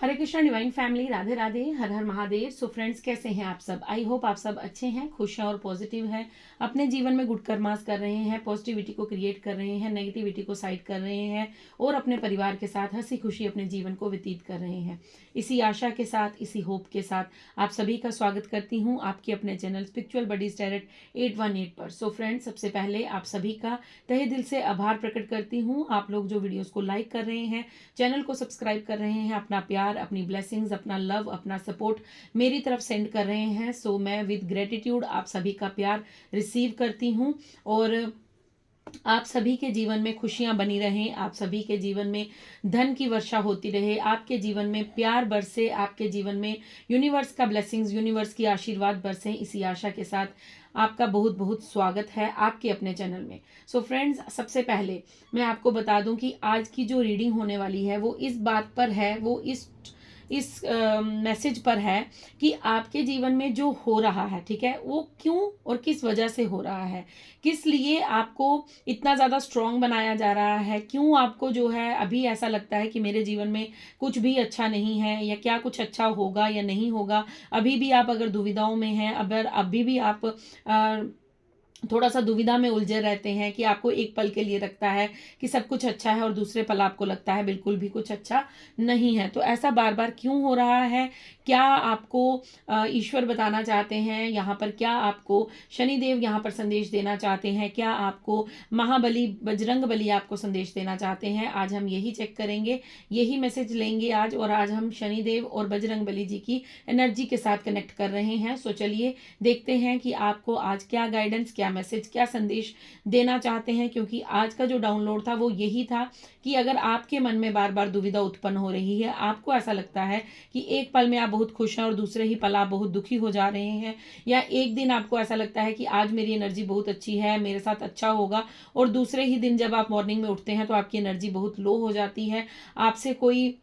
हरे Krishna divine family, Radhe Radhe, हर हर Mahadev. So friends, कैसे हैं आप सब? आई होप आप सब अच्छे हैं, खुश हैं और पॉजिटिव हैं। अपने जीवन में गुड कर्मास कर रहे हैं, पॉजिटिविटी को क्रिएट कर रहे हैं, नेगेटिविटी को साइड कर रहे हैं और अपने परिवार के साथ हंसी खुशी अपने जीवन को व्यतीत कर रहे हैं। इसी आशा के साथ, इसी होप के साथ आप सभी का स्वागत करती हूँ आपके अपने चैनल स्पिरिचुअल बडीज टैरेट 818 पर। सो फ्रेंड्स, सबसे पहले आप सभी का तहे दिल से आभार प्रकट करती हूँ। आप लोग जो वीडियोस को लाइक कर रहे हैं, चैनल को सब्सक्राइब कर रहे हैं, अपना प्यार, अपनी ब्लेसिंग्स, अपना लव, अपना सपोर्ट मेरी तरफ सेंड कर रहे हैं। सो मैं विद ग्रेटिट्यूड आप सभी का प्यार रिसीव करती हूँ और आप सभी के जीवन में खुशियां बनी रहें, आप सभी के जीवन में धन की वर्षा होती रहे, आपके जीवन में प्यार बरसे, आपके जीवन में यूनिवर्स का ब्लेसिंग्स, यूनिवर्स की आशीर्वाद बरसे। इसी आशा के साथ आपका बहुत बहुत स्वागत है आपके अपने चैनल में। सो फ्रेंड्स, सबसे पहले मैं आपको बता दूं कि आज की जो रीडिंग होने वाली है वो इस बात पर है, वो इस मैसेज पर है कि आपके जीवन में जो हो रहा है, ठीक है, वो क्यों और किस वजह से हो रहा है, किस लिए आपको इतना ज़्यादा स्ट्रांग बनाया जा रहा है, क्यों आपको जो है अभी ऐसा लगता है कि मेरे जीवन में कुछ भी अच्छा नहीं है या क्या कुछ अच्छा होगा या नहीं होगा। अभी भी आप अगर दुविधाओं में हैं, अगर अभी भी आप थोड़ा सा दुविधा में उलझे रहते हैं कि आपको एक पल के लिए लगता है कि सब कुछ अच्छा है और दूसरे पल आपको लगता है बिल्कुल भी कुछ अच्छा नहीं है, तो ऐसा बार बार क्यों हो रहा है? क्या आपको ईश्वर बताना चाहते हैं यहाँ पर? क्या आपको शनिदेव यहाँ पर संदेश देना चाहते हैं? क्या आपको महाबली बजरंग बली आपको संदेश देना चाहते हैं? आज हम यही चेक करेंगे, यही मैसेज लेंगे आज। और आज हम शनिदेव और बजरंग बली जी की एनर्जी के साथ कनेक्ट कर रहे हैं। सो चलिए देखते हैं कि आपको आज क्या गाइडेंस, क्या मैसेज, क्या संदेश देना चाहते हैं। क्योंकि आज का जो डाउनलोड था वो यही था कि अगर आपके मन में बार बार दुविधा उत्पन्न हो रही है, आपको ऐसा लगता है कि एक पल में आप बहुत खुश हैं और दूसरे ही पल आप बहुत दुखी हो जा रहे हैं, या एक दिन आपको ऐसा लगता है कि आज मेरी एनर्जी बहुत अच्छी है, मेरे साथ अच्छा होगा, और दूसरे ही दिन जब आप मॉर्निंग में उठते हैं तो आपकी एनर्जी बहुत लो हो जाती है, आपसे कोई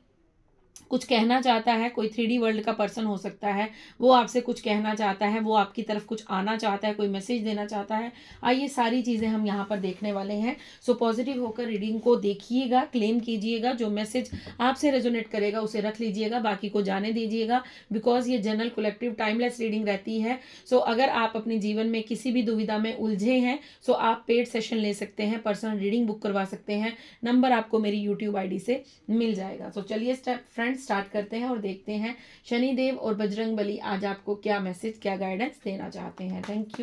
कुछ कहना चाहता है, कोई 3D वर्ल्ड का पर्सन हो सकता है, वो आपसे कुछ कहना चाहता है, वो आपकी तरफ कुछ आना चाहता है, कोई मैसेज देना चाहता है। आइए सारी चीज़ें हम यहाँ पर देखने वाले हैं। सो पॉजिटिव होकर रीडिंग को देखिएगा, क्लेम कीजिएगा, जो मैसेज आपसे रेजोनेट करेगा उसे रख लीजिएगा, बाकी को जाने दीजिएगा, बिकॉज ये जनरल कलेक्टिव टाइमलेस रीडिंग रहती है। सो अगर आप अपने जीवन में किसी भी दुविधा में उलझे हैं, सो आप पेड सेशन ले सकते हैं, पर्सनल रीडिंग बुक करवा सकते हैं। नंबर आपको मेरी यूट्यूब ID से मिल जाएगा। सो चलिए फ्रेंड्स स्टार्ट करते हैं और देखते हैं शनिदेव और बजरंग बली आज आपको क्या मैसेज, क्या गाइडेंस देना चाहते हैं। Thank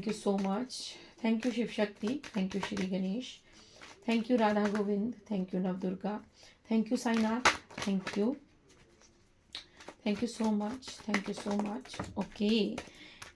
you so much. Thank you Shiv Shakti, thank you Shri Ganesh, thank you Radha Govind, thank you Navdurga, thank you Sainath, thank you so much. Okay,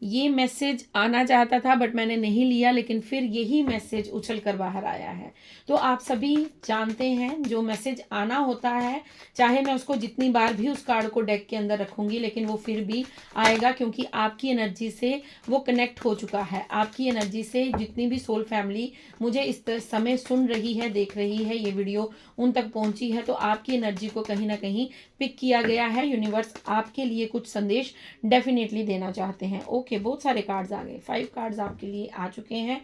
ये मैसेज आना चाहता था बट मैंने नहीं लिया, लेकिन फिर यही मैसेज उछल कर बाहर आया है। तो आप सभी जानते हैं जो मैसेज आना होता है, चाहे मैं उसको जितनी बार भी उस कार्ड को डेक के अंदर रखूंगी, लेकिन वो फिर भी आएगा, क्योंकि आपकी एनर्जी से वो कनेक्ट हो चुका है। आपकी एनर्जी से जितनी भी सोल फैमिली मुझे इस समय सुन रही है, देख रही है, ये वीडियो उन तक पहुंची है, तो आपकी एनर्जी को कहीं ना कहीं पिक किया गया है। यूनिवर्स आपके लिए कुछ संदेश डेफिनेटली देना चाहते हैं। ओके, बहुत सारे कार्ड्स आ गए, 5 कार्ड्स आपके लिए आ चुके हैं।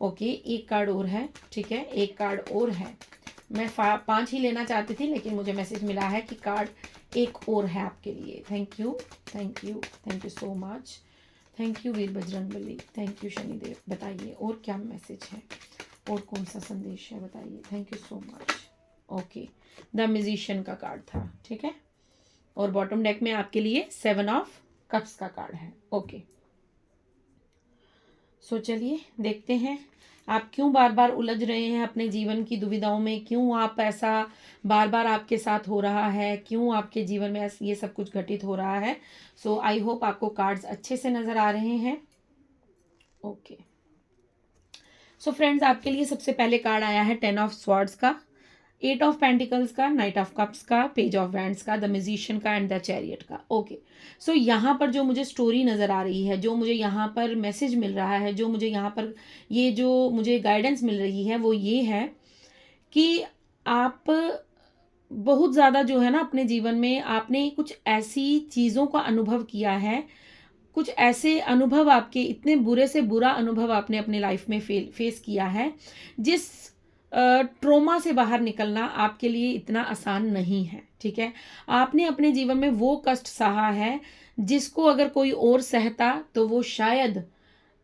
ओके, एक कार्ड और है, ठीक है, एक कार्ड और है। मैं 5 ही लेना चाहती थी, लेकिन मुझे मैसेज मिला है कि कार्ड एक और है आपके लिए। Thank you so much. Thank you Veer Bajrang Bali, thank you Shanidev. बताइए और क्या मैसेज है और कौन सा संदेश है, बताइए। Thank you so much. Okay, the musician का कार्ड था, ठीक है, और बॉटम डेक में आपके लिए 7 ऑफ कप्स का कार्ड है। ओके, सो चलिए देखते हैं आप क्यों बार बार उलझ रहे हैं अपने जीवन की दुविधाओं में, क्यों आप ऐसा बार बार आपके साथ हो रहा है, क्यों आपके जीवन में ये सब कुछ घटित हो रहा है। सो आई होप आपको कार्ड्स अच्छे से नजर आ रहे हैं। ओके, सो फ्रेंड्स, आपके लिए सबसे पहले कार्ड आया है 10 ऑफ स्वॉर्ड्स का, 8 ऑफ पेंटिकल्स का, नाइट ऑफ कप्स का, पेज ऑफ वैंड्स का, द म्यूजिशियन का एंड द चैरियट का। ओके, सो यहाँ पर जो मुझे स्टोरी नज़र आ रही है, जो मुझे यहाँ पर मैसेज मिल रहा है, जो मुझे यहाँ पर ये जो मुझे गाइडेंस मिल रही है, वो ये है कि आप बहुत ज़्यादा जो है ना अपने जीवन में आपने कुछ ऐसी चीज़ों का अनुभव किया है, कुछ ऐसे अनुभव, आपके इतने बुरे से बुरा अनुभव आपने अपने लाइफ में फेस किया है, जिस ट्रोमा से बाहर निकलना आपके लिए इतना आसान नहीं है, ठीक है। आपने अपने जीवन में वो कष्ट सहा है जिसको अगर कोई और सहता तो वो शायद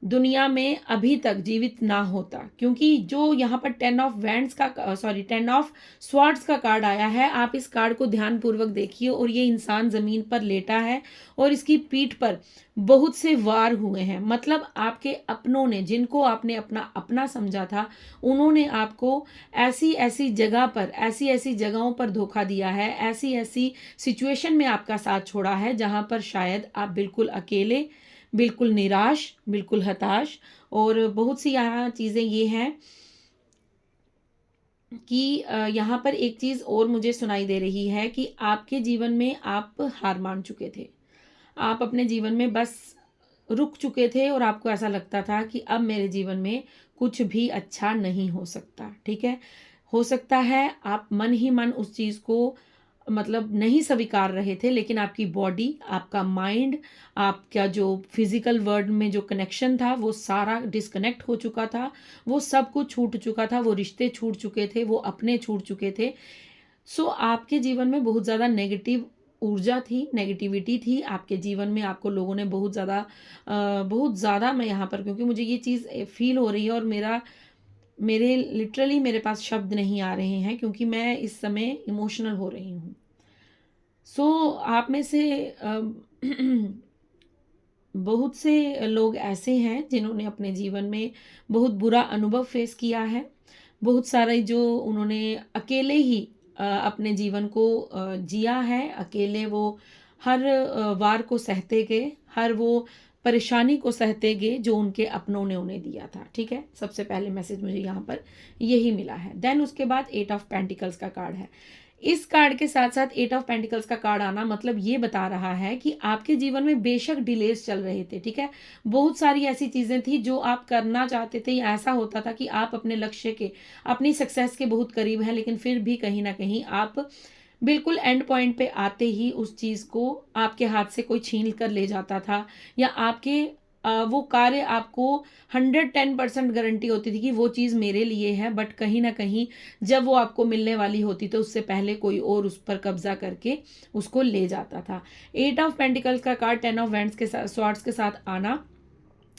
दुनिया में अभी तक जीवित ना होता, क्योंकि जो यहाँ पर 10 ऑफ स्वॉर्ड्स का कार्ड आया है, आप इस कार्ड को ध्यान पूर्वक देखिए और ये इंसान जमीन पर लेटा है और इसकी पीठ पर बहुत से वार हुए हैं। मतलब आपके अपनों ने, जिनको आपने अपना अपना समझा था, उन्होंने आपको ऐसी ऐसी जगह पर, ऐसी ऐसी जगहों पर धोखा दिया है, ऐसी ऐसी सिचुएशन में आपका साथ छोड़ा है जहां पर शायद आप बिल्कुल अकेले, बिल्कुल निराश, बिल्कुल हताश। और बहुत सी यहाँ चीज़ें ये हैं कि यहाँ पर एक चीज़ और मुझे सुनाई दे रही है कि आपके जीवन में आप हार मान चुके थे। आप अपने जीवन में बस रुक चुके थे और आपको ऐसा लगता था कि अब मेरे जीवन में कुछ भी अच्छा नहीं हो सकता, ठीक है। हो सकता है आप मन ही मन उस चीज़ को मतलब नहीं स्वीकार रहे थे, लेकिन आपकी बॉडी, आपका माइंड, आपका जो फिजिकल वर्ल्ड में जो कनेक्शन था वो सारा डिस्कनेक्ट हो चुका था, वो सब कुछ छूट चुका था, वो रिश्ते छूट चुके थे, वो अपने छूट चुके थे। सो आपके जीवन में बहुत ज़्यादा नेगेटिव ऊर्जा थी, नेगेटिविटी थी आपके जीवन में। आपको लोगों ने बहुत ज़्यादा, मैं यहाँ पर, क्योंकि मुझे ये चीज़ फील हो रही है और मेरे लिटरली मेरे पास शब्द नहीं आ रहे हैं, क्योंकि मैं इस समय इमोशनल हो रही हूँ। सो आप में से बहुत से लोग ऐसे हैं जिन्होंने अपने जीवन में बहुत बुरा अनुभव फेस किया है। बहुत सारे जो उन्होंने अकेले ही अपने जीवन को जिया है, अकेले वो हर वार को सहते गए, हर वो परेशानी को सहते गए जो उनके अपनों ने उन्हें दिया था, ठीक है। सबसे पहले मैसेज मुझे यहाँ पर यही मिला है। देन उसके बाद 8 ऑफ पेंटिकल्स का कार्ड है। इस कार्ड के साथ साथ 8 ऑफ पेंटिकल्स का कार्ड आना मतलब ये बता रहा है कि आपके जीवन में बेशक डिलेज चल रहे थे, ठीक है। बहुत सारी ऐसी चीजें थी जो आप करना चाहते थे, ऐसा होता था कि आप अपने लक्ष्य के, अपनी सक्सेस के बहुत करीब हैं, लेकिन फिर भी कहीं ना कहीं आप बिल्कुल एंड पॉइंट पे आते ही उस चीज को आपके हाथ से कोई छीन कर ले जाता था, या आपके वो कार्य आपको 110% गारंटी होती थी कि वो चीज़ मेरे लिए है, बट कहीं ना कहीं जब वो आपको मिलने वाली होती तो उससे पहले कोई और उस पर कब्जा करके उसको ले जाता था। 8 ऑफ पेंटिकल्स का कार्ड 10 ऑफ वैंड्स के साथ, स्वॉर्ड्स के साथ आना,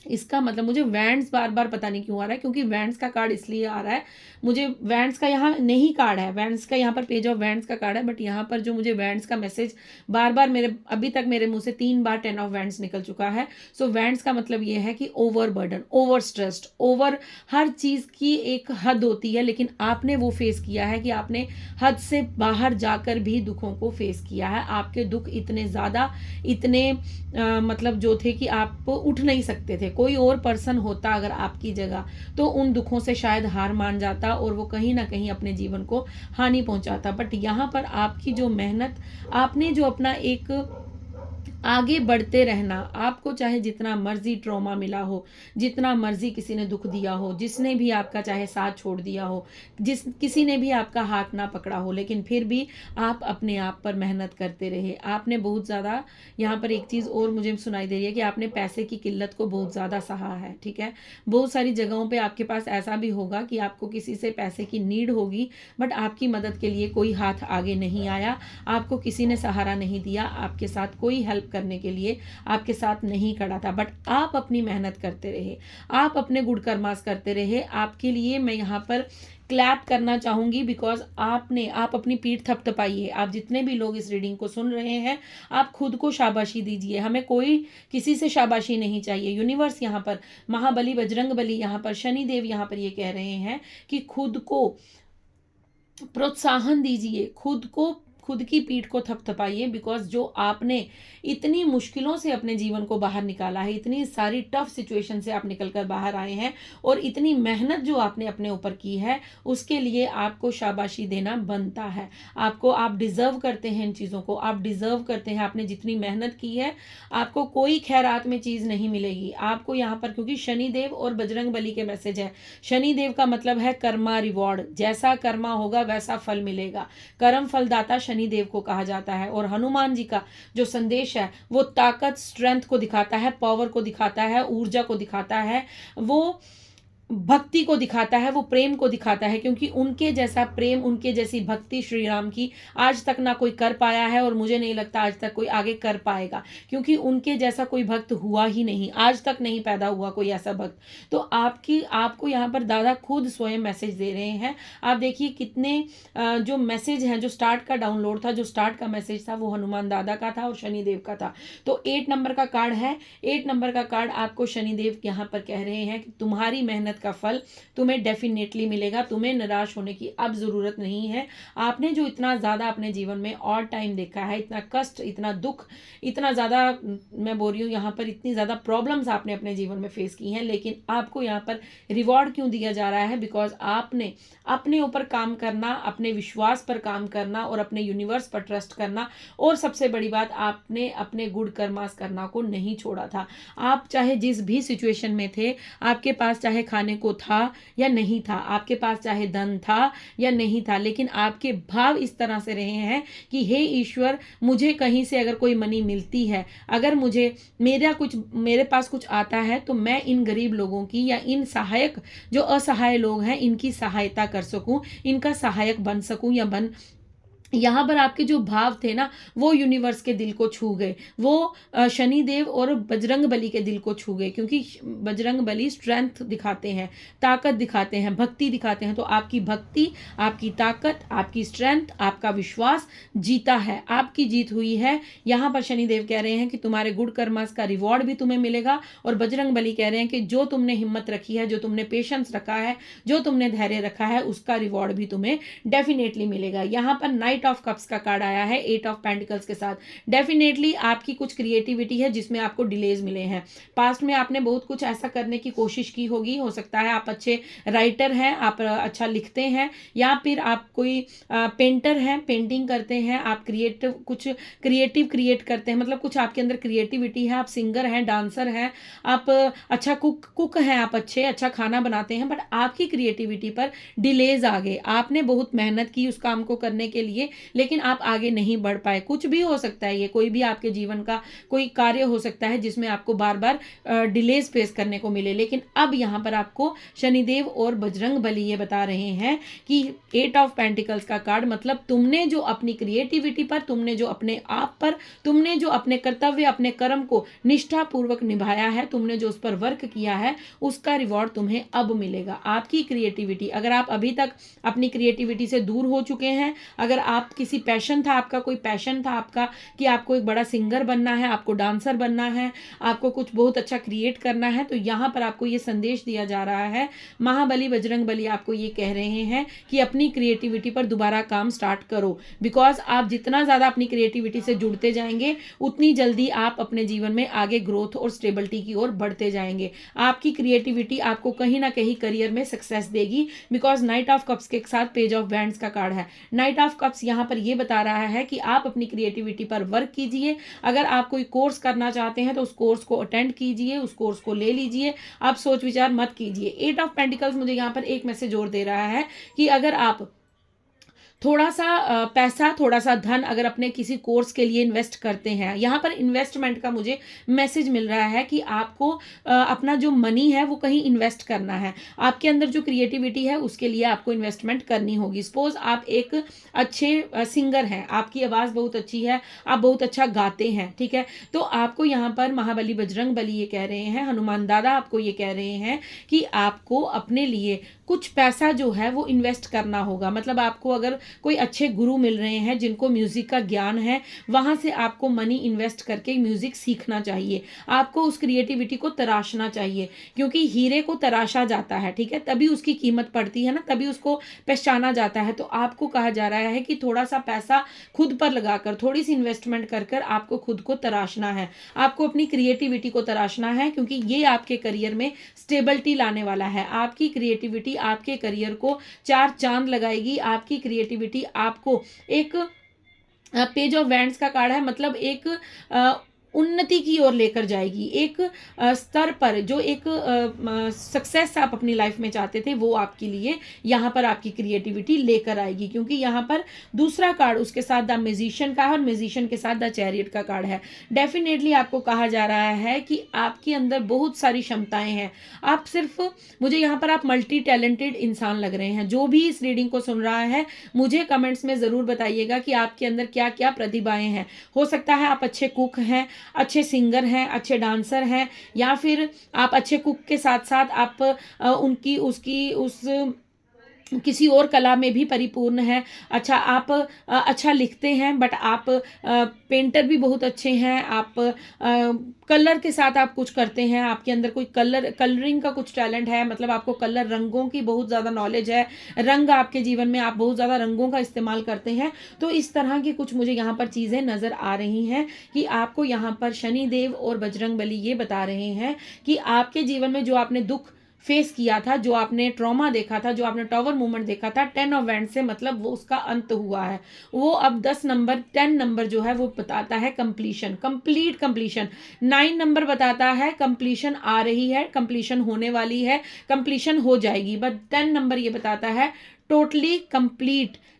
इसका मतलब मुझे वैंड्स बार बार पता नहीं क्यों आ रहा है, क्योंकि वैंड्स का कार्ड इसलिए आ रहा है, मुझे वैंड्स का यहाँ नहीं कार्ड है, वैंड्स का यहाँ पर पेज ऑफ वैंड्स का कार्ड है, बट यहाँ पर जो मुझे वैंड्स का मैसेज बार बार मेरे, अभी तक मेरे मुंह से 3 बार 10 ऑफ वैंड्स निकल चुका है। सो वैंड्स का मतलब ये है कि over burden, over stressed, over, हर चीज़ की एक हद होती है, लेकिन आपने वो फेस किया है कि आपने हद से बाहर जाकर भी दुखों को फेस किया है। आपके दुख इतने ज़्यादा, इतने मतलब जो थे कि आप उठ नहीं सकते थे। कोई और पर्सन होता अगर आपकी जगह, तो उन दुखों से शायद हार मान जाता और वो कहीं ना कहीं अपने जीवन को हानि पहुंचाता। बट यहाँ पर आपकी जो मेहनत, आपने जो अपना एक आगे बढ़ते रहना, आपको चाहे जितना मर्जी ट्रॉमा मिला हो, जितना मर्जी किसी ने दुख दिया हो, जिसने भी आपका चाहे साथ छोड़ दिया हो, किसी ने भी आपका हाथ ना पकड़ा हो, लेकिन फिर भी आप अपने आप पर मेहनत करते रहे। आपने बहुत ज़्यादा, यहाँ पर एक चीज़ और मुझे सुनाई दे रही है कि आपने पैसे की किल्लत को बहुत ज़्यादा सहा है, ठीक है। बहुत सारी जगहों पर आपके पास ऐसा भी होगा कि आपको किसी से पैसे की नीड होगी, बट आपकी मदद के लिए कोई हाथ आगे नहीं आया, आपको किसी ने सहारा नहीं दिया, आपके साथ कोई हेल्प करने के लिए आपके साथ नहीं खड़ा था, बट आप अपनी मेहनत करते रहे, आप अपने गुड कर्मास करते रहे। आपके लिए मैं यहाँ पर क्लैप करना चाहूंगी, बिकॉज आप अपनी पीठ थपथपाइए। आप जितने भी लोग इस रीडिंग को सुन रहे हैं, आप खुद को शाबाशी दीजिए। हमें कोई किसी से शाबाशी नहीं चाहिए। यूनिवर्स यहाँ पर, महाबली, बजरंग बली यहाँ पर, शनिदेव यहाँ पर ये कह रहे हैं कि खुद को प्रोत्साहन दीजिए, खुद की पीठ को थपथपाइए, बिकॉज जो आपने इतनी मुश्किलों से अपने जीवन को बाहर निकाला है, इतनी सारी टफ सिचुएशन से आप निकलकर बाहर आए हैं, और इतनी मेहनत जो आपने अपने ऊपर की है, उसके लिए आपको शाबाशी देना बनता है। आप डिजर्व करते हैं इन चीज़ों को, आप डिजर्व करते हैं। आपने जितनी मेहनत की है, आपको कोई खैरात में चीज़ नहीं मिलेगी आपको यहाँ पर, क्योंकि शनिदेव और बजरंग बली के मैसेज है। शनिदेव का मतलब है कर्मा रिवॉर्ड, जैसा कर्मा होगा वैसा फल मिलेगा। कर्म फलदाता शनिदेव को कहा जाता है। और हनुमान जी का जो संदेश है वो ताकत, स्ट्रेंथ को दिखाता है, पावर को दिखाता है, ऊर्जा को दिखाता है। वो भक्ति को दिखाता है, वो प्रेम को दिखाता है, क्योंकि उनके जैसा प्रेम, उनके जैसी भक्ति श्री राम की आज तक ना कोई कर पाया है, और मुझे नहीं लगता आज तक कोई आगे कर पाएगा, क्योंकि उनके जैसा कोई भक्त हुआ ही नहीं, आज तक नहीं पैदा हुआ कोई ऐसा भक्त। तो आपको यहाँ पर दादा खुद स्वयं मैसेज दे रहे हैं। आप देखिए कितने जो मैसेज हैं, जो स्टार्ट का डाउनलोड था, जो स्टार्ट का मैसेज था, वो हनुमान दादा का था और शनिदेव का था। तो 8 नंबर का कार्ड है। 8 नंबर का कार्ड आपको शनिदेव यहाँ पर कह रहे हैं कि तुम्हारी मेहनत का फल तुम्हें डेफिनेटली मिलेगा, तुम्हें निराश होने की अब जरूरत नहीं है। आपने जो इतना ज्यादा अपने जीवन में और टाइम देखा है, इतना कष्ट, इतना दुख, इतना ज्यादा, मैं बोल रही हूँ यहाँ पर इतनी ज्यादा प्रॉब्लम्स आपने अपने जीवन में फेस की हैं, लेकिन आपको यहाँ पर रिवॉर्ड क्यों दिया जा रहा है? बिकॉज आपने अपने ऊपर काम करना, अपने विश्वास पर काम करना और अपने यूनिवर्स पर ट्रस्ट करना, और सबसे बड़ी बात, आपने अपने गुड कर्मास करना को नहीं छोड़ा था। आप चाहे जिस भी सिचुएशन में थे, आपके पास चाहे खाने को था या नहीं था, आपके पास चाहे धन था या नहीं था, लेकिन आपके भाव इस तरह से रहे हैं कि हे ईश्वर, मुझे कहीं से अगर कोई मनी मिलती है, अगर मेरे पास कुछ आता है, तो मैं इन गरीब लोगों की या इन सहायक जो असहाय लोग हैं, इनकी सहायता कर सकूं, इनका सहायक बन सकूं या बन। यहाँ पर आपके जो भाव थे ना, वो यूनिवर्स के दिल को छू गए, वो शनिदेव और बजरंग बली के दिल को छू गए, क्योंकि बजरंग बली स्ट्रेंथ दिखाते हैं, ताकत दिखाते हैं, भक्ति दिखाते हैं। तो आपकी भक्ति, आपकी ताकत, आपकी स्ट्रेंथ, आपका विश्वास जीता है, आपकी जीत हुई है। यहाँ पर शनिदेव कह रहे हैं कि तुम्हारे गुड कर्मास का रिवॉर्ड भी तुम्हें मिलेगा, और बजरंग बली कह रहे हैं कि जो तुमने हिम्मत रखी है, जो तुमने पेशेंस रखा है, जो तुमने धैर्य रखा है, उसका रिवॉर्ड भी तुम्हें डेफिनेटली मिलेगा। यहाँ पर नाइट ऑफ कप्स का कार्ड आया है 8 ऑफ पेंटिकल्स के साथ। डेफिनेटली आपकी कुछ क्रिएटिविटी है जिसमें आपको डिलेज मिले हैं। पास्ट में आपने बहुत कुछ ऐसा करने की कोशिश की होगी, हो सकता है आप अच्छे राइटर हैं, आप अच्छा लिखते हैं, या फिर आप कोई पेंटर हैं, पेंटिंग करते हैं, आप कुछ क्रिएटिव क्रिएट करते हैं, मतलब कुछ आपके अंदर क्रिएटिविटी है, आप सिंगर हैं, डांसर हैं, आप अच्छा कुक हैं, आप अच्छा खाना बनाते हैं, बट आपकी क्रिएटिविटी पर डिलेज आ गए। आपने बहुत मेहनत की उस काम को करने के लिए, लेकिन आप आगे नहीं बढ़ पाए। कुछ भी हो सकता है, ये कोई भी आपके जीवन का कोई कार्य हो सकता है जिसमें आपको बार बार डिलेज फेस करने को मिले। लेकिन अब यहाँ पर आपको शनिदेव और बजरंग बली ये बता रहे हैं कि 8 ऑफ पेंटिकल्स का कार्ड, मतलब तुमने जो अपनी क्रिएटिविटी पर, तुमने जो अपने आप पर, तुमने जो अपने कर्तव्य, अपने कर्म को निष्ठापूर्वक निभाया है, तुमने जो उस पर वर्क किया है, उसका रिवॉर्ड तुम्हें अब मिलेगा। आपकी क्रिएटिविटी, अगर आप अभी तक अपनी क्रिएटिविटी से दूर हो चुके हैं, अगर आप किसी पैशन था आपका, कोई पैशन था आपका कि आपको एक बड़ा सिंगर बनना है, आपको डांसर बनना है, आपको कुछ बहुत अच्छा क्रिएट करना है, तो यहाँ पर आपको ये संदेश दिया जा रहा है, महाबली बजरंग बली आपको ये कह रहे हैं कि अपनी क्रिएटिविटी पर दोबारा काम स्टार्ट करो। बिकॉज आप जितना ज़्यादा अपनी क्रिएटिविटी से जुड़ते जाएंगे, उतनी जल्दी आप अपने जीवन में आगे ग्रोथ और स्टेबिलिटी की ओर बढ़ते जाएंगे। आपकी क्रिएटिविटी आपको कहीं ना कहीं करियर में सक्सेस देगी। बिकॉज नाइट ऑफ कप्स के साथ पेज ऑफ बैंड्स का कार्ड है। नाइट ऑफ कप्स यहाँ पर ये बता रहा है कि आप अपनी क्रिएटिविटी पर वर्क कीजिए। अगर आप कोई कोर्स करना चाहते हैं तो उस कोर्स को अटेंड कीजिए, उस कोर्स को ले लीजिए, आप सोच विचार मत कीजिए। 8 ऑफ पेंटिकल्स मुझे यहाँ पर एक मैसेज और दे रहा है कि अगर आप थोड़ा सा पैसा, थोड़ा सा धन अगर अपने किसी कोर्स के लिए इन्वेस्ट करते हैं, यहाँ पर इन्वेस्टमेंट का मुझे मैसेज मिल रहा है कि आपको अपना जो मनी है वो कहीं इन्वेस्ट करना है। आपके अंदर जो क्रिएटिविटी है उसके लिए आपको इन्वेस्टमेंट करनी होगी। सपोज आप एक अच्छे सिंगर हैं, आपकी आवाज़ बहुत अच्छी है, आप बहुत अच्छा गाते हैं, ठीक है, तो आपको यहाँ पर महाबली बजरंग बली ये कह रहे हैं, हनुमान दादा आपको ये कह रहे हैं कि आपको अपने लिए कुछ पैसा जो है वो इन्वेस्ट करना होगा। मतलब आपको अगर कोई अच्छे गुरु मिल रहे हैं जिनको म्यूजिक का ज्ञान है, वहां से आपको मनी इन्वेस्ट करके म्यूजिक सीखना चाहिए। आपको उस क्रिएटिविटी को तराशना चाहिए, क्योंकि हीरे को तराशा जाता है, ठीक है, तभी उसकी कीमत पड़ती है ना, तभी उसको पहचाना जाता है। तो आपको कहा जा रहा है कि थोड़ा सा पैसा खुद पर लगाकर, थोड़ी सी इन्वेस्टमेंट कर कर आपको खुद को तराशना है, आपको अपनी क्रिएटिविटी को तराशना है, क्योंकि ये आपके करियर में स्टेबिलिटी लाने वाला है। आपकी क्रिएटिविटी आपके करियर को 4 चांद लगाएगी। आपकी क्रिएटिविटी आपको एक पेज ऑफ वैंड्स का कार्ड है, मतलब एक उन्नति की ओर लेकर जाएगी। एक स्तर पर जो एक सक्सेस आप अपनी लाइफ में चाहते थे वो आपके लिए यहाँ पर आपकी क्रिएटिविटी लेकर आएगी, क्योंकि यहाँ पर दूसरा कार्ड उसके साथ द म्यूजिशियन का है और म्यूजिशियन के साथ द चैरियट का कार्ड है। डेफिनेटली आपको कहा जा रहा है कि आपके अंदर बहुत सारी क्षमताएं हैं। आप सिर्फ, मुझे यहाँ पर आप मल्टी टैलेंटेड इंसान लग रहे हैं। जो भी इस रीडिंग को सुन रहा है मुझे कमेंट्स में ज़रूर बताइएगा कि आपके अंदर क्या क्या प्रतिभाएं हैं। हो सकता है आप अच्छे कुक हैं, अच्छे सिंगर हैं, अच्छे डांसर हैं, या फिर आप अच्छे कुक के साथ साथ आप उनकी उसकी उस किसी और कला में भी परिपूर्ण है। अच्छा, आप अच्छा लिखते हैं, बट आप पेंटर भी बहुत अच्छे हैं। आप कलर के साथ आप कुछ करते हैं, आपके अंदर कोई कलरिंग का कुछ टैलेंट है, मतलब आपको कलर रंगों की बहुत ज़्यादा नॉलेज है। रंग आपके जीवन में, आप बहुत ज़्यादा रंगों का इस्तेमाल करते हैं। तो इस तरह की कुछ मुझे यहाँ पर चीज़ें नज़र आ रही हैं कि आपको यहाँ पर शनिदेव और बजरंग बली ये बता रहे हैं कि आपके जीवन में जो आपने दुख फेस किया था, जो आपने ट्रॉमा देखा था, जो आपने टॉवर मूवमेंट देखा था, 10 ऑफ वैंड से मतलब वो उसका अंत हुआ है। वो अब 10 नंबर जो है वो बताता है कंप्लीशन, कंप्लीट कंप्लीशन। 9 नंबर बताता है कंप्लीशन आ रही है, कंप्लीशन होने वाली है, कंप्लीशन हो जाएगी। बट 10 नंबर ये बताता है टोटली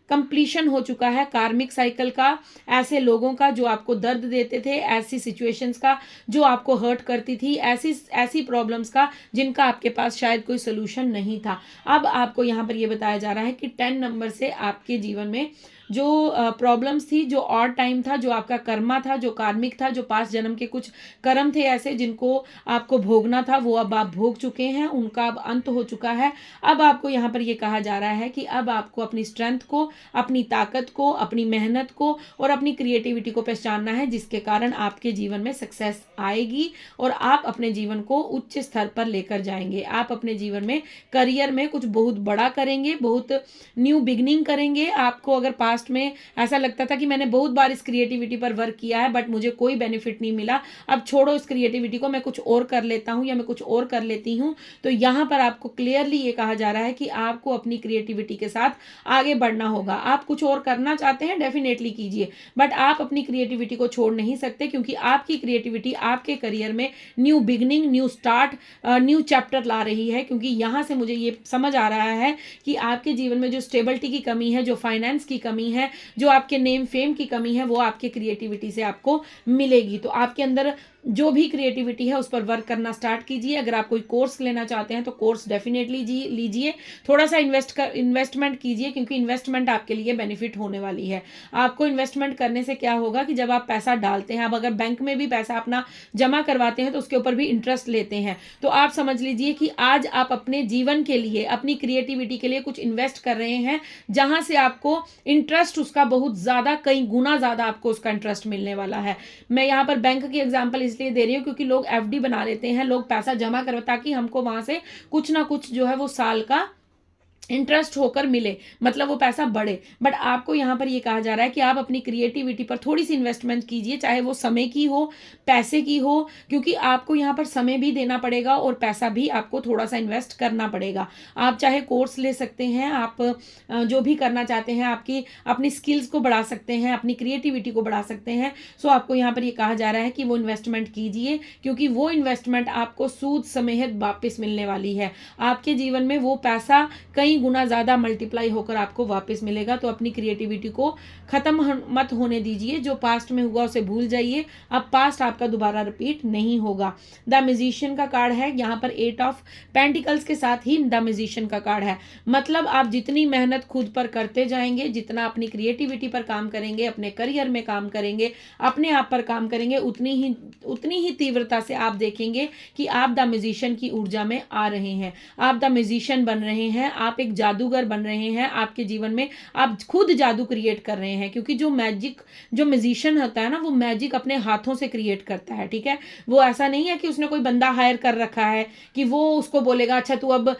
कंप्लीशन हो चुका है कार्मिक साइकिल का, ऐसे लोगों का जो आपको दर्द देते थे, ऐसी सिचुएशंस का जो आपको हर्ट करती थी, ऐसी प्रॉब्लम्स का जिनका आपके पास शायद कोई सोल्यूशन नहीं था। अब आपको यहाँ पर ये बताया जा रहा है कि 10 नंबर से आपके जीवन में जो प्रॉब्लम्स थी, जो और टाइम था, जो आपका कर्मा था, जो कार्मिक था, जो पास्ट जन्म के कुछ कर्म थे ऐसे जिनको आपको भोगना था, वो अब आप भोग चुके हैं, उनका अब अंत हो चुका है। अब आपको यहाँ पर ये कहा जा रहा है कि अब आपको अपनी स्ट्रेंथ को, अपनी ताकत को, अपनी मेहनत को और अपनी क्रिएटिविटी को पहचानना है, जिसके कारण आपके जीवन में सक्सेस आएगी और आप अपने जीवन को उच्च स्तर पर लेकर जाएंगे। आप अपने जीवन में करियर में कुछ बहुत बड़ा करेंगे, बहुत न्यू बिगनिंग करेंगे। आपको अगर पास्ट में ऐसा लगता था कि मैंने बहुत बार इस क्रिएटिविटी पर वर्क किया है बट मुझे कोई बेनिफिट नहीं मिला, अब छोड़ो इस क्रिएटिविटी को, मैं कुछ और कर लेता हूं या मैं कुछ और कर लेती हूं, तो यहां पर आपको क्लियरली ये कहा जा रहा है कि आपको अपनी क्रिएटिविटी के साथ आगे बढ़ना होगा। आप कुछ और करना चाहते हैं, डेफिनेटली कीजिए, बट आप अपनी क्रिएटिविटी को छोड़ नहीं सकते, क्योंकि आपकी क्रिएटिविटी आपके करियर में new beginning, new start, new chapter ला रही है। क्योंकि यहां से मुझे ये समझ आ रहा है कि आपके जीवन में जो स्टेबिलिटी की कमी है, जो फाइनेंस की कमी है, जो आपके नेम फेम की कमी है, वो आपके क्रिएटिविटी से आपको मिलेगी। तो आपके अंदर जो भी क्रिएटिविटी है उस पर वर्क करना स्टार्ट कीजिए। अगर आप कोई कोर्स लेना चाहते हैं तो कोर्स डेफिनेटली लीजिए, थोड़ा सा इन्वेस्टमेंट कीजिए, क्योंकि इन्वेस्टमेंट आपके लिए बेनिफिट होने वाली है। आपको इन्वेस्टमेंट करने से क्या होगा कि जब आप पैसा डालते हैं, आप अगर बैंक में भी पैसा अपना जमा करवाते हैं तो उसके ऊपर भी इंटरेस्ट लेते हैं, तो आप समझ लीजिए कि आज आप अपने जीवन के लिए, अपनी क्रिएटिविटी के लिए कुछ इन्वेस्ट कर रहे हैं, जहां से आपको इंटरेस्ट उसका बहुत ज्यादा, कई गुना ज्यादा आपको उसका इंटरेस्ट मिलने वाला है। मैं यहाँ पर बैंक की एग्जांपल इसलिए दे रही हूँ क्योंकि लोग एफडी बना लेते हैं, लोग पैसा जमा करवा ताकि हमको वहां से कुछ ना कुछ जो है वो साल का इंटरेस्ट होकर मिले, मतलब वो पैसा बढ़े। बट आपको यहाँ पर ये कहा जा रहा है कि आप अपनी क्रिएटिविटी पर थोड़ी सी इन्वेस्टमेंट कीजिए, चाहे वो समय की हो, पैसे की हो, क्योंकि आपको यहाँ पर समय भी देना पड़ेगा और पैसा भी आपको थोड़ा सा इन्वेस्ट करना पड़ेगा। आप चाहे कोर्स ले सकते हैं, आप जो भी करना चाहते हैं, आपकी अपनी स्किल्स को बढ़ा सकते हैं, अपनी क्रिएटिविटी को बढ़ा सकते हैं। सो आपको यहाँ पर ये कहा जा रहा है कि वो इन्वेस्टमेंट कीजिए, क्योंकि वो इन्वेस्टमेंट आपको सूद समेत वापस मिलने वाली है। आपके जीवन में वो पैसा कई गुना ज्यादा मल्टीप्लाई होकर आपको वापस मिलेगा। तो अपनी क्रिएटिविटी को खत्म मत होने दीजिए, जो पास्ट में हुआ उसे भूल जाइए, अब पास्ट आपका दोबारा रिपीट नहीं होगा। द म्यूजिशियन का कार्ड है यहाँ पर, 8 ऑफ पेंटिकल्स के साथ ही द म्यूजिशियन का कार्ड है। मतलब आप जितनी मेहनत खुद पर करते जाएंगे, जितना अपनी क्रिएटिविटी पर काम करेंगे, अपने करियर में काम करेंगे, अपने आप पर काम करेंगे, उतनी ही तीव्रता से आप देखेंगे कि आप द म्यूजिशियन की ऊर्जा में आ रहे हैं, आप द म्यूजिशियन बन रहे हैं, आप एक जादूगर बन रहे हैं। आपके जीवन में आप खुद जादू क्रिएट कर रहे हैं, क्योंकि जो म्यूजिशियन होता है ना, वो मैजिक अपने हाथों से क्रिएट करता है, ठीक है। वो ऐसा नहीं है कि उसने कोई बंदा हायर कर रखा है कि वो उसको बोलेगा अच्छा तू अब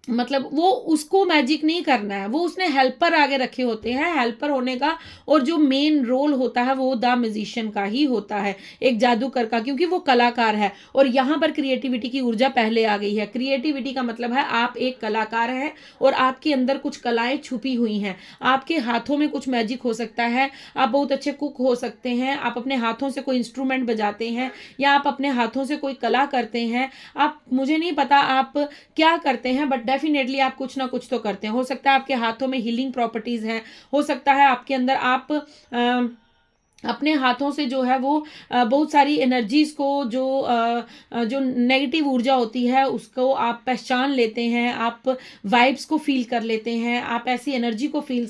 मतलब वो उसको मैजिक नहीं करना है, वो उसने हेल्पर आगे रखे होते हैं, हेल्पर होने का। और जो मेन रोल होता है वो द म्यूजिशियन का ही होता है, एक जादूगर का, क्योंकि वो कलाकार है। और यहाँ पर क्रिएटिविटी की ऊर्जा पहले आ गई है। क्रिएटिविटी का मतलब है आप एक कलाकार हैं और आपके अंदर कुछ कलाएं छुपी हुई हैं, आपके हाथों में कुछ मैजिक हो सकता है, आप बहुत अच्छे कुक हो सकते हैं, आप अपने हाथों से कोई इंस्ट्रूमेंट बजाते हैं, या आप अपने हाथों से कोई कला करते हैं। आप, मुझे नहीं पता आप क्या करते हैं, बट डेफिनेटली आप कुछ ना कुछ तो करते हैं। हो सकता है आपके हाथों में हीलिंग प्रॉपर्टीज हैं, हो सकता है आपके अंदर आप अपने हाथों से जो है वो बहुत सारी एनर्जीज को, जो नेगेटिव ऊर्जा होती है उसको आप पहचान लेते हैं, आप वाइब्स को फील कर लेते हैं, आप ऐसी एनर्जी को फील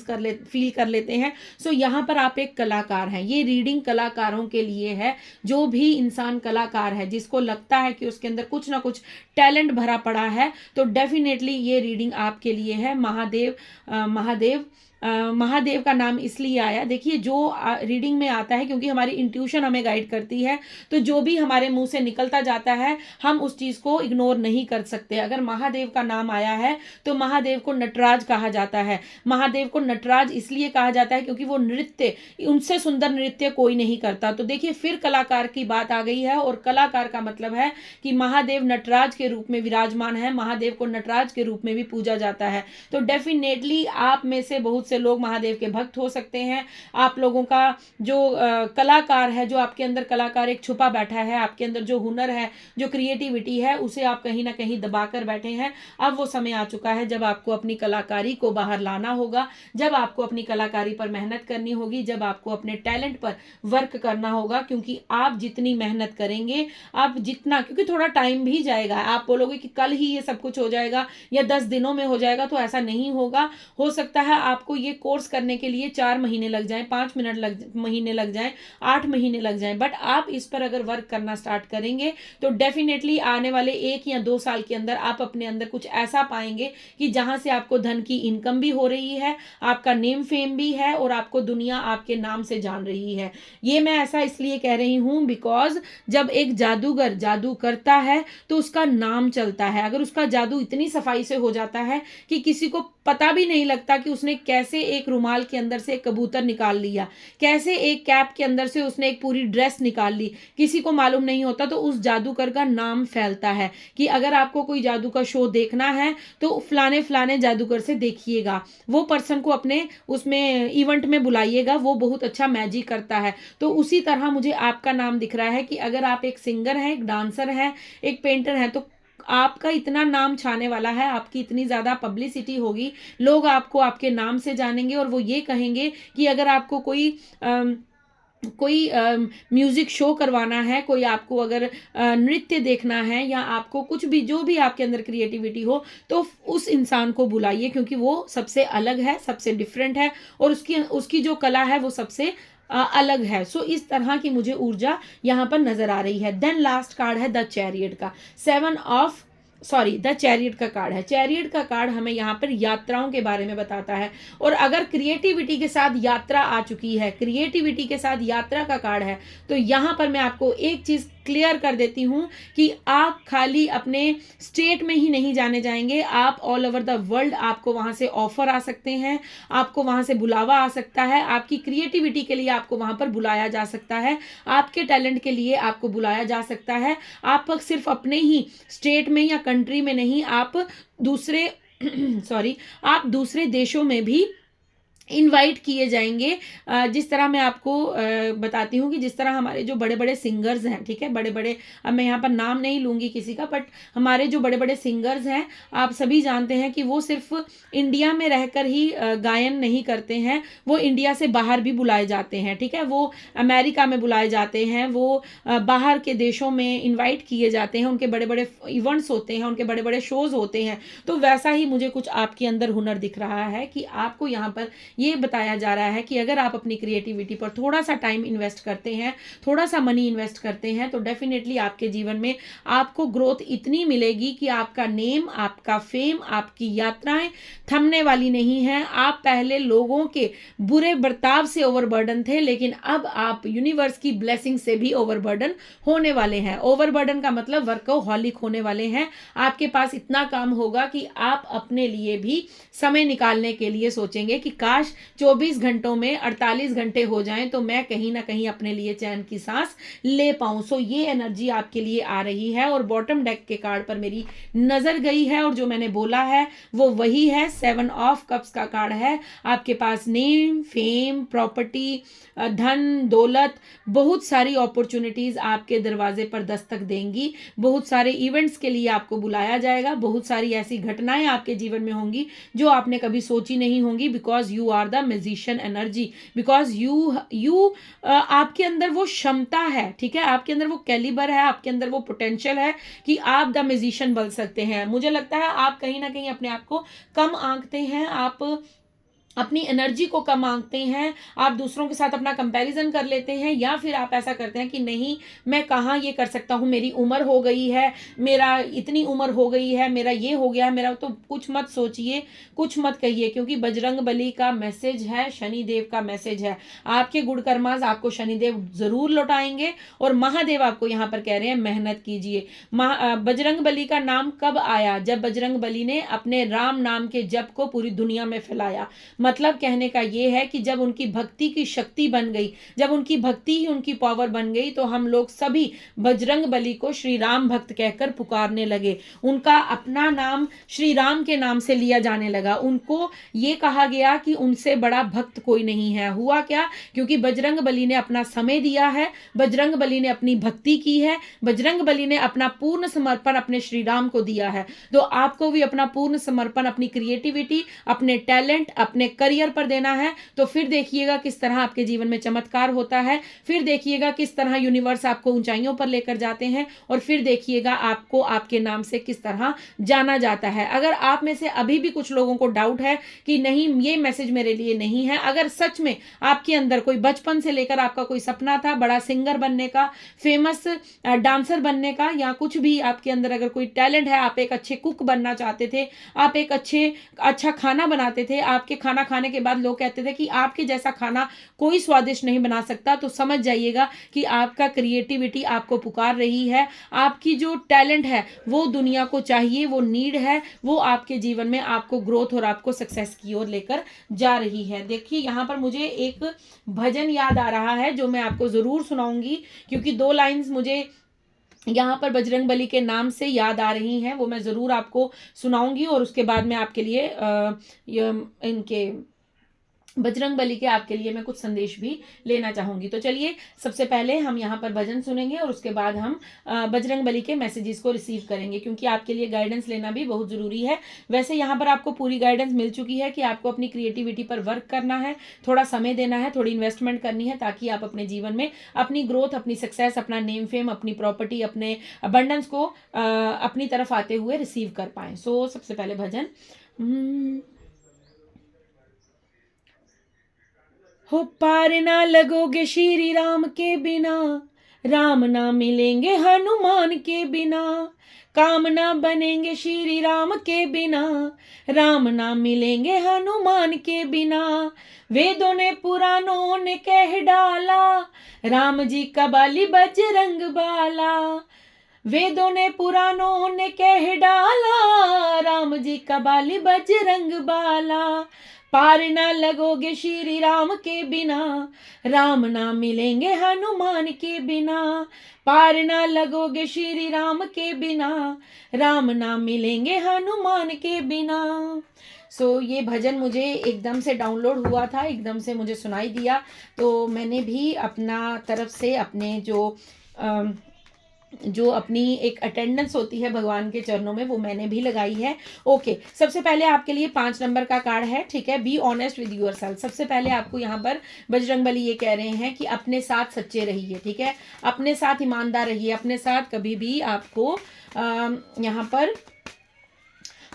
कर लेते हैं। सो यहाँ पर आप एक कलाकार हैं। ये रीडिंग कलाकारों के लिए है। जो भी इंसान कलाकार है, जिसको लगता है कि उसके अंदर कुछ ना कुछ टैलेंट भरा पड़ा है, तो डेफिनेटली ये रीडिंग आपके लिए है। महादेव का नाम इसलिए आया, देखिए जो रीडिंग में आता है, क्योंकि हमारी इंट्यूशन हमें गाइड करती है, तो जो भी हमारे मुंह से निकलता जाता है हम उस चीज को इग्नोर नहीं कर सकते। अगर महादेव का नाम आया है तो महादेव को नटराज कहा जाता है। महादेव को नटराज इसलिए कहा जाता है क्योंकि वो नृत्य, उनसे सुंदर नृत्य कोई नहीं करता। तो देखिए फिर कलाकार की बात आ गई है, और कलाकार का मतलब है कि महादेव नटराज के रूप में विराजमान है, महादेव को नटराज के रूप में भी पूजा जाता है। तो डेफिनेटली आप में से बहुत से लोग महादेव के भक्त हो सकते हैं। आप लोगों का जो कलाकार है, जो आपके अंदर कलाकार एक छुपा बैठा है, आपके अंदर जो हुनर है, जो क्रिएटिविटी है, उसे आप कहीं ना कहीं दबा कर बैठे हैं। अब वो समय आ चुका है जब आपको अपनी कलाकारी को बाहर लाना होगा, जब आपको अपनी कलाकारी पर मेहनत करनी होगी, जब आपको अपने टैलेंट पर वर्क करना होगा। क्योंकि आप जितनी मेहनत करेंगे, आप जितना, क्योंकि थोड़ा टाइम भी जाएगा, आप बोलोगे कि कल ही ये सब कुछ हो जाएगा या 10 दिनों में हो जाएगा, तो ऐसा नहीं होगा। हो सकता है आपको ये कोर्स करने के लिए 4 महीने लग जाएं, 5 महीने लग जाएं, 8 महीने लग जाएं, बट आप इस पर अगर वर्क करना स्टार्ट करेंगे तो डेफिनेटली आने वाले 1 या 2 साल के अंदर आप अपने अंदर कुछ ऐसा पाएंगे कि जहां से आपको धन की इनकम भी हो रही है, आपका नेम फेम भी है, और आपको दुनिया आपके नाम से जान रही है। ये मैं ऐसा इसलिए कह रही हूं बिकॉज जब एक जादूगर जादू करता है तो उसका नाम चलता है। अगर उसका जादू इतनी सफाई से हो जाता है कि किसी को पता भी नहीं लगता कि उसने कैसे एक रुमाल के अंदर से एक कबूतर निकाल लिया, कैसे एक कैप के अंदर से उसने एक पूरी ड्रेस निकाल ली, किसी को मालूम नहीं होता। तो उस जादूगर का नाम फैलता है कि अगर आपको कोई जादू का शो देखना है तो फलाने फलाने जादूगर से देखिएगा, वो पर्सन को अपने उसमें इवेंट में बुलाइएगा, वो बहुत अच्छा मैजिक करता है। तो उसी तरह मुझे आपका नाम दिख रहा है कि अगर आप एक सिंगर हैं, एक डांसर हैं, एक पेंटर हैं, तो आपका इतना नाम छाने वाला है, आपकी इतनी ज़्यादा पब्लिसिटी होगी, लोग आपको आपके नाम से जानेंगे, और वो ये कहेंगे कि अगर आपको कोई म्यूजिक शो करवाना है, कोई आपको अगर नृत्य देखना है, या आपको कुछ भी, जो भी आपके अंदर क्रिएटिविटी हो, तो उस इंसान को बुलाइए, क्योंकि वो सबसे अलग है, सबसे डिफरेंट है, और उसकी जो कला है वो सबसे अलग है। सो इस तरह की मुझे ऊर्जा यहाँ पर नजर आ रही है। देन लास्ट कार्ड है द चैरियट का, द चैरियट का कार्ड है। चैरियट का कार्ड हमें यहाँ पर यात्राओं के बारे में बताता है, और अगर क्रिएटिविटी के साथ यात्रा आ चुकी है, क्रिएटिविटी के साथ यात्रा का कार्ड है, तो यहाँ पर मैं आपको एक चीज क्लियर कर देती हूँ कि आप खाली अपने स्टेट में ही नहीं जाने जाएंगे, आप ऑल ओवर द वर्ल्ड, आपको वहां से ऑफर आ सकते हैं, आपको वहां से बुलावा आ सकता है, आपकी क्रिएटिविटी के लिए आपको वहां पर बुलाया जा सकता है, आपके टैलेंट के लिए आपको बुलाया जा सकता है। आप सिर्फ अपने ही स्टेट में या कंट्री में नहीं, आप दूसरे आप दूसरे देशों में भी इनवाइट किए जाएंगे। जिस तरह मैं आपको बताती हूँ कि जिस तरह हमारे जो बड़े बड़े सिंगर्स हैं, ठीक है, बड़े बड़े, अब मैं यहाँ पर नाम नहीं लूँगी किसी का, बट हमारे जो बड़े बड़े सिंगर्स हैं, आप सभी जानते हैं कि वो सिर्फ इंडिया में रहकर ही गायन नहीं करते हैं, वो इंडिया से बाहर भी बुलाए जाते हैं, ठीक है, वो अमेरिका में बुलाए जाते हैं, वो बाहर के देशों में इन्वाइट किए जाते हैं, उनके बड़े बड़े इवेंट्स होते हैं, उनके बड़े बड़े शोज होते हैं। तो वैसा ही मुझे कुछ आपके अंदर हुनर दिख रहा है कि आपको यहाँ पर ये बताया जा रहा है कि अगर आप अपनी क्रिएटिविटी पर थोड़ा सा टाइम इन्वेस्ट करते हैं, थोड़ा सा मनी इन्वेस्ट करते हैं, तो डेफिनेटली आपके जीवन में आपको ग्रोथ इतनी मिलेगी कि आपका नेम, आपका फेम, आपकी यात्राएं थमने वाली नहीं है। आप पहले लोगों के बुरे बर्ताव से ओवरबर्डन थे, लेकिन अब आप यूनिवर्स की ब्लेसिंग से भी ओवरबर्डन होने वाले हैं। ओवरबर्डन का मतलब वर्कहॉलिक होने वाले हैं। आपके पास इतना काम होगा कि आप अपने लिए भी समय निकालने के लिए सोचेंगे कि काश 24 घंटों में 48 घंटे हो जाएं तो मैं कहीं ना कहीं अपने लिए चैन की सांस ले पाऊं। सो ये एनर्जी आपके लिए आ रही है और बॉटम डेक के कार्ड पर मेरी नजर गई है और जो मैंने बोला है वो वही है। 7 ऑफ कप्स का कार्ड है। आपके पास नेम, फेम, प्रॉपर्टी, धन, दौलत, बहुत सारी अपॉर्चुनिटीज आपके दरवाजे पर दस्तक देंगी। बहुत सारे इवेंट्स के लिए आपको बुलाया जाएगा। बहुत सारी ऐसी घटनाएं आपके जीवन में होंगी जो आपने कभी सोची नहीं होंगी, because you are the musician energy, because you आपके अंदर वो क्षमता है, ठीक है, आपके अंदर वो कैलिबर है, आपके अंदर वो पोटेंशियल है कि आप द म्यूजिशियन बन सकते हैं। मुझे लगता है आप कहीं ना कहीं अपने आप को कम आंकते हैं, आप अपनी एनर्जी को कम आंकते हैं, आप दूसरों के साथ अपना कंपैरिजन कर लेते हैं, या फिर आप ऐसा करते हैं कि नहीं मैं कहाँ ये कर सकता हूँ, मेरी उम्र हो गई है, मेरा इतनी उम्र हो गई है, मेरा ये हो गया है, मेरा तो कुछ मत सोचिए, कुछ मत कहिए, क्योंकि बजरंग बली का मैसेज है, शनिदेव का मैसेज है। आपके गुड कर्मास आपको शनिदेव जरूर लौटाएंगे और महादेव आपको यहाँ पर कह रहे हैं मेहनत कीजिए। बजरंग बली का नाम कब आया? जब बजरंग बली ने अपने राम नाम के जप को पूरी दुनिया में फैलाया। मतलब कहने का ये है कि जब उनकी भक्ति की शक्ति बन गई, जब उनकी भक्ति ही उनकी पावर बन गई, तो हम लोग सभी बजरंग बली को श्री राम भक्त कहकर पुकारने लगे। उनका अपना नाम श्री राम के नाम से लिया जाने लगा। उनको ये कहा गया कि उनसे बड़ा भक्त कोई नहीं है। हुआ क्या? क्योंकि बजरंग बली ने अपना समय दिया है, बजरंग बली ने अपनी भक्ति की है, बजरंग बली ने अपना पूर्ण समर्पण अपने श्री राम को दिया है। तो आपको भी अपना पूर्ण समर्पण अपनी क्रिएटिविटी, अपने टैलेंट, अपने करियर पर देना है। तो फिर देखिएगा किस तरह आपके जीवन में चमत्कार होता है, फिर देखिएगा किस तरह यूनिवर्स आपको ऊंचाइयों पर लेकर जाते हैं, और फिर देखिएगा आपको आपके नाम से किस तरह जाना जाता है। अगर आप में से अभी भी कुछ लोगों को डाउट है कि नहीं ये मैसेज मेरे लिए नहीं है, अगर सच में आपके अंदर कोई बचपन से लेकर आपका कोई सपना था बड़ा सिंगर बनने का, फेमस डांसर बनने का, या कुछ भी आपके अंदर अगर कोई टैलेंट है, आप एक अच्छे कुक बनना चाहते थे, आप एक अच्छा खाना बनाते थे, आपके खाना खाने के बाद लोग कहते थे कि आपके जैसा खाना कोई स्वादिष्ट नहीं बना सकता, तो समझ जाइएगा कि आपका क्रिएटिविटी आपको पुकार रही है। आपकी जो टैलेंट है वो दुनिया को चाहिए, वो नीड है, वो आपके जीवन में आपको ग्रोथ और आपको सक्सेस की ओर लेकर जा रही है। देखिए यहाँ पर मुझे एक भजन याद आ रहा है जो मैं आपको जरूर सुनाऊंगी, क्योंकि 2 लाइंस मुझे यहाँ पर बजरंग बली के नाम से याद आ रही हैं, वो मैं ज़रूर आपको सुनाऊंगी, और उसके बाद में आपके लिए इनके बजरंग बली के आपके लिए मैं कुछ संदेश भी लेना चाहूंगी। तो चलिए सबसे पहले हम यहाँ पर भजन सुनेंगे और उसके बाद हम बजरंग बली के मैसेजेस को रिसीव करेंगे, क्योंकि आपके लिए गाइडेंस लेना भी बहुत ज़रूरी है। वैसे यहाँ पर आपको पूरी गाइडेंस मिल चुकी है कि आपको अपनी क्रिएटिविटी पर वर्क करना है, थोड़ा समय देना है, थोड़ी इन्वेस्टमेंट करनी है, ताकि आप अपने जीवन में अपनी ग्रोथ, अपनी सक्सेस, अपना नेम फेम, अपनी प्रॉपर्टी, अपने अबंडेंस को अपनी तरफ आते हुए रिसीव कर पाएँ। सो सबसे पहले भजन। हो पार ना लगोगे श्री राम के बिना, राम ना मिलेंगे हनुमान के बिना, काम ना बनेंगे श्री राम के बिना, राम ना मिलेंगे हनुमान के बिना। वेदों ने पुराणों ने कह डाला, राम जी का बाली बजरंग बाला। वेदों ने पुराणों ने कह डाला, राम जी का बाली बजरंग बाला। पार ना लगोगे श्री राम के बिना, राम ना मिलेंगे हनुमान के बिना। पार ना लगोगे श्री राम के बिना, राम ना मिलेंगे हनुमान के बिना। सो ये भजन मुझे एकदम से डाउनलोड हुआ था, एकदम से मुझे सुनाई दिया, तो मैंने भी अपना तरफ से अपने जो अपनी एक अटेंडेंस होती है भगवान के चरणों में, वो मैंने भी लगाई है। ओके, सबसे पहले आपके लिए 5 नंबर का कार्ड है, ठीक है। Be honest with your self. सबसे पहले आपको यहाँ पर बजरंग बली ये कह रहे हैं कि अपने साथ सच्चे रहिए, ठीक है, अपने साथ ईमानदार रहिए, अपने साथ कभी भी आपको यहाँ पर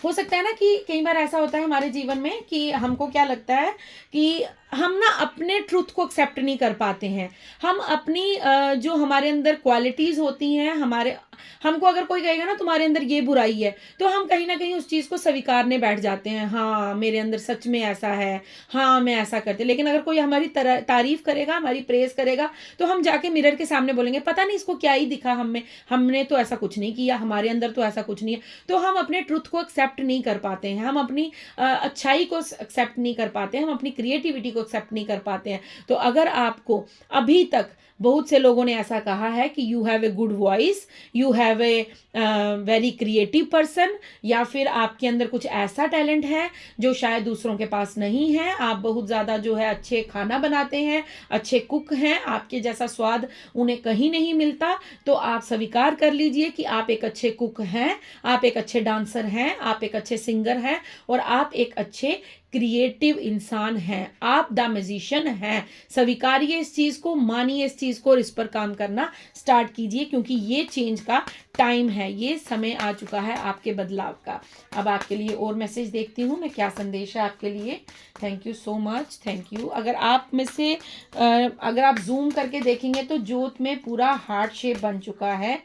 हो सकता है ना कि कई बार ऐसा होता है हमारे जीवन में कि हमको क्या लगता है कि हम ना अपने ट्रुथ को एक्सेप्ट नहीं कर पाते हैं। हम अपनी जो हमारे अंदर क्वालिटीज़ होती हैं, हमारे हमको अगर कोई कहेगा ना तुम्हारे अंदर ये बुराई है, तो हम कहीं न कहीं उस चीज़ को स्वीकारने बैठ जाते हैं। हाँ, मेरे अंदर सच में ऐसा है, हाँ, मैं ऐसा करती, लेकिन अगर कोई हमारी तारीफ़ करेगा, हमारी प्रेज़ करेगा, तो हम जाके मिरर के सामने बोलेंगे, पता नहीं इसको क्या ही दिखा हम में, हमने तो ऐसा कुछ नहीं किया, हमारे अंदर तो ऐसा कुछ नहीं है। तो हम अपने ट्रुथ को एक्सेप्ट नहीं कर पाते हैं, हम अपनी अच्छाई को एक्सेप्ट नहीं कर पाते हैं, हम अपनी क्रिएटिविटी को एक्सेप्ट नहीं कर पाते हैं। तो अगर आपको अभी तक बहुत से लोगों ने ऐसा कहा है कि you have a good voice, you have a very creative person, या फिर आपके अंदर कुछ ऐसा टैलेंट है जो शायद दूसरों के पास नहीं है, आप बहुत ज़्यादा जो है अच्छे खाना बनाते हैं, अच्छे कुक हैं, आपके जैसा स्वाद उन्हें कहीं नहीं मिलता, तो आप स्वीकार कर लीजिए कि आप एक अच्छे कुक हैं, आप एक अच्छे डांसर हैं, आप एक अच्छे सिंगर हैं, और आप एक अच्छे क्रिएटिव इंसान हैं, आप द मैजिशियन हैं। स्वीकारिए इस चीज़ को, मानिए इस चीज़ को, और इस पर काम करना स्टार्ट कीजिए, क्योंकि ये चेंज का टाइम है, ये समय आ चुका है आपके बदलाव का। अब आपके लिए और मैसेज देखती हूँ मैं, क्या संदेश है आपके लिए। Thank you so much, thank you. अगर आप में से अगर आप जूम करके देखेंगे तो ज्योत में पूरा हार्ट शेप बन चुका है।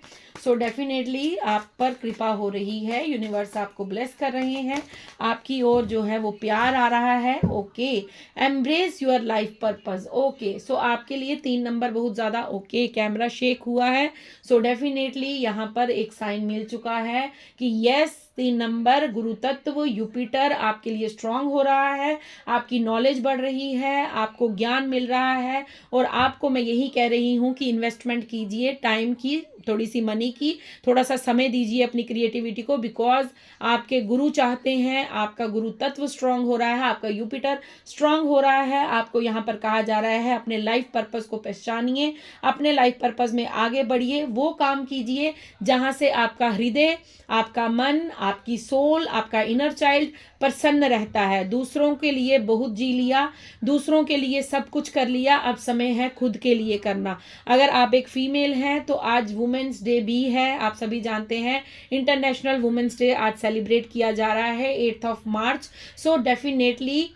सो डेफिनेटली आप पर कृपा हो रही है, यूनिवर्स आपको ब्लेस कर रहे हैं, आपकी ओर जो है वो प्यार आ रहा है। Okay, embrace your life purpose. Okay, so आपके लिए 3 नंबर बहुत ज़्यादा ओके, कैमरा शेक हुआ है। सो डेफिनेटली यहाँ पर एक साइन मिल चुका है कि यस, 3 नंबर गुरु तत्व यूपिटर आपके लिए स्ट्रांग हो रहा है, आपकी नॉलेज बढ़ रही है, आपको ज्ञान मिल रहा है, और आपको मैं यही कह रही हूँ कि इन्वेस्टमेंट कीजिए, टाइम की, थोड़ी सी मनी की, थोड़ा सा समय दीजिए अपनी क्रिएटिविटी को, बिकॉज आपके गुरु चाहते हैं, आपका गुरु तत्व स्ट्रांग हो रहा है, आपका यूपिटर स्ट्रांग हो रहा है। आपको यहाँ पर कहा जा रहा है अपने लाइफ पर्पस को पहचानिए, अपने लाइफ पर्पस में आगे बढ़िए, वो काम कीजिए जहाँ से आपका हृदय, आपका मन, आपकी सोल, आपका इनर चाइल्ड प्रसन्न रहता है। दूसरों के लिए बहुत जी लिया, दूसरों के लिए सब कुछ कर लिया, अब समय है खुद के लिए करना। अगर आप एक फीमेल हैं तो आज वुमेन्स डे भी है, आप सभी जानते हैं, इंटरनेशनल वुमेन्स डे आज सेलिब्रेट किया जा रहा है 8 मार्च। सो डेफिनेटली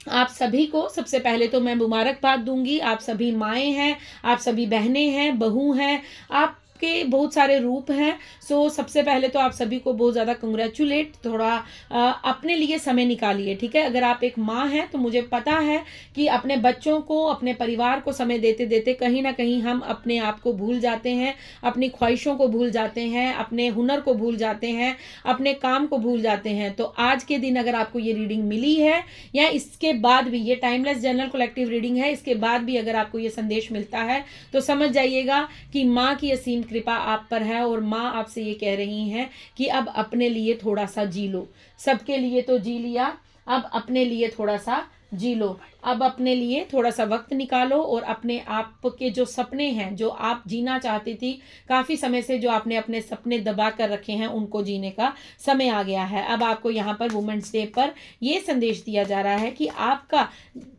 आप सभी को सबसे पहले तो मैं मुबारकबाद दूंगी। आप सभी माएँ हैं, आप सभी बहनें हैं, बहू हैं, आप के बहुत सारे रूप हैं। सो सबसे पहले तो आप सभी को बहुत ज़्यादा कंग्रेचुलेट, थोड़ा अपने लिए समय निकालिए, ठीक है। अगर आप एक माँ हैं तो मुझे पता है कि अपने बच्चों को, अपने परिवार को समय देते देते कहीं ना कहीं हम अपने आप को भूल जाते हैं, अपनी ख्वाहिशों को भूल जाते हैं, अपने हुनर को भूल जाते हैं, अपने काम को भूल जाते हैं। तो आज के दिन अगर आपको ये रीडिंग मिली है, या इसके बाद भी, ये टाइमलेस जनरल कलेक्टिव रीडिंग है, इसके बाद भी अगर आपको ये संदेश मिलता है तो समझ जाइएगा कि माँ की असीम कृपा आप पर है, और माँ आपसे ये कह रही हैं कि अब अपने लिए थोड़ा सा जी लो। सबके लिए तो जी लिया, अब अपने लिए थोड़ा सा जी लो, अब अपने लिए थोड़ा सा वक्त निकालो, और अपने आप के जो सपने हैं, जो आप जीना चाहती थी काफ़ी समय से, जो आपने अपने सपने दबा कर रखे हैं, उनको जीने का समय आ गया है। अब आपको यहाँ पर वुमेन्स डे पर ये संदेश दिया जा रहा है कि आपका